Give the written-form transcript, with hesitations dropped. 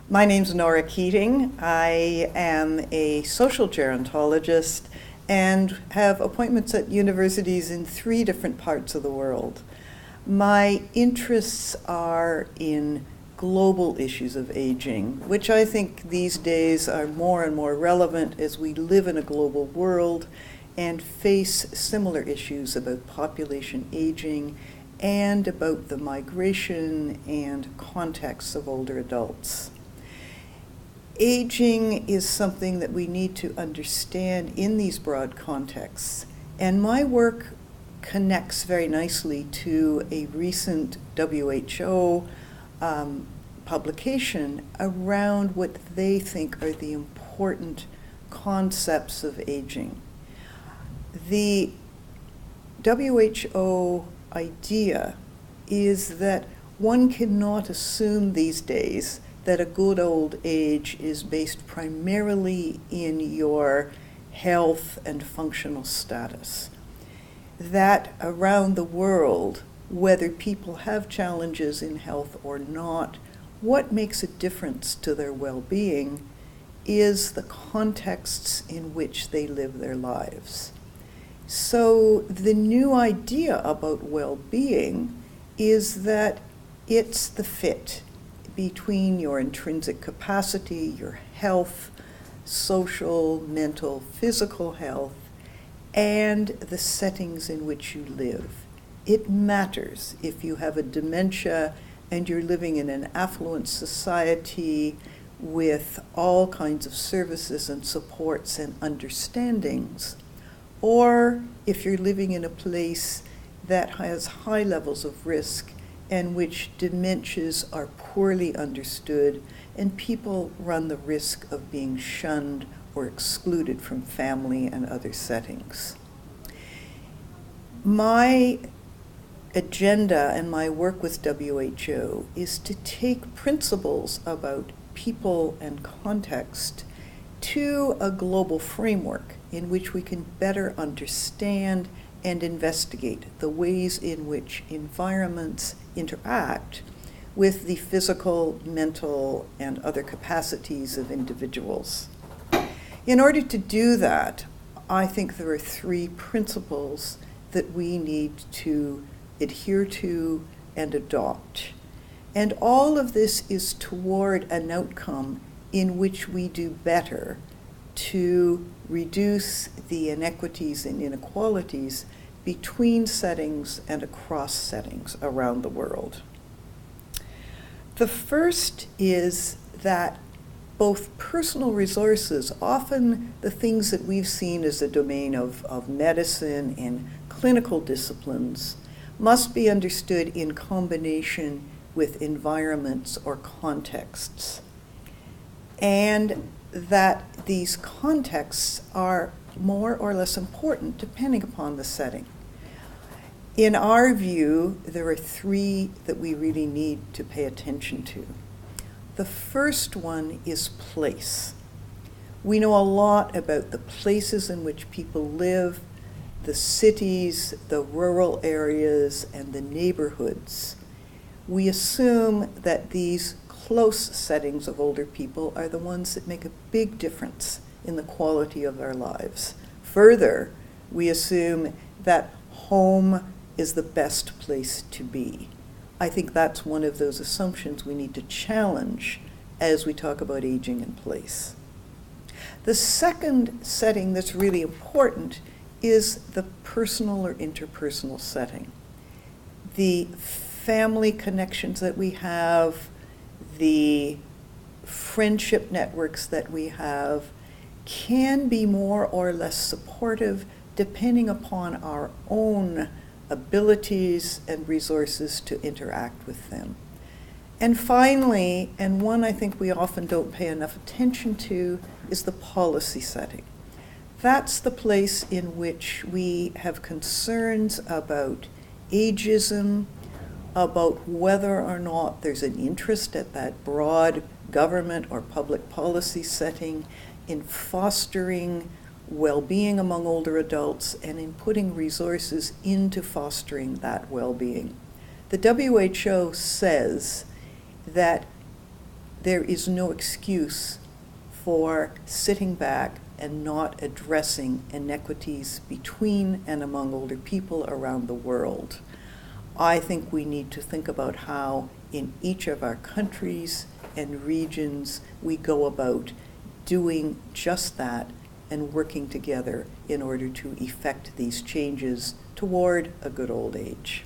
My name's Nora Keating. I am a social gerontologist and have appointments at universities in 3 different parts of the world. My interests are in global issues of aging, which I think these days are more and more relevant as we live in a global world and face similar issues about population aging and about the migration and context of older adults. Aging is something that we need to understand in these broad contexts, and my work connects very nicely to a recent WHO publication around what they think are the important concepts of aging. The WHO idea is that one cannot assume these days that a good old age is based primarily in your health and functional status. That around the world, whether people have challenges in health or not, what makes a difference to their well-being is the contexts in which they live their lives. So the new idea about well-being is that it's the fit between your intrinsic capacity, your health, social, mental, physical health, and the settings in which you live. It matters if you have a dementia and you're living in an affluent society with all kinds of services and supports and understandings, or if you're living in a place that has high levels of risk and which dementias are poorly understood and people run the risk of being shunned or excluded from family and other settings. My agenda and my work with WHO is to take principles about people and context to a global framework in which we can better understand and investigate the ways in which environments interact with the physical, mental, and other capacities of individuals. In order to do that, I think there are 3 principles that we need to adhere to and adopt. And all of this is toward an outcome in which we do better to reduce the inequities and inequalities between settings and across settings around the world. The first is that both personal resources, often the things that we've seen as the domain of medicine and clinical disciplines, must be understood in combination with environments or contexts. And that these contexts are more or less important depending upon the setting. In our view, there are 3 that we really need to pay attention to. The first one is place. We know a lot about the places in which people live, the cities, the rural areas, and the neighborhoods. We assume that these close settings of older people are the ones that make a big difference in the quality of our lives. Further, we assume that home is the best place to be. I think that's one of those assumptions we need to challenge as we talk about aging in place. The second setting that's really important is the personal or interpersonal setting. The family connections that we have, the friendship networks that we have, can be more or less supportive depending upon our own abilities and resources to interact with them. And finally, and one I think we often don't pay enough attention to, is the policy setting. That's the place in which we have concerns about ageism, about whether or not there's an interest at that broad government or public policy setting in fostering well-being among older adults and in putting resources into fostering that well-being. The WHO says that there is no excuse for sitting back and not addressing inequities between and among older people around the world. I think we need to think about how in each of our countries and regions we go about doing just that and working together in order to effect these changes toward a good old age.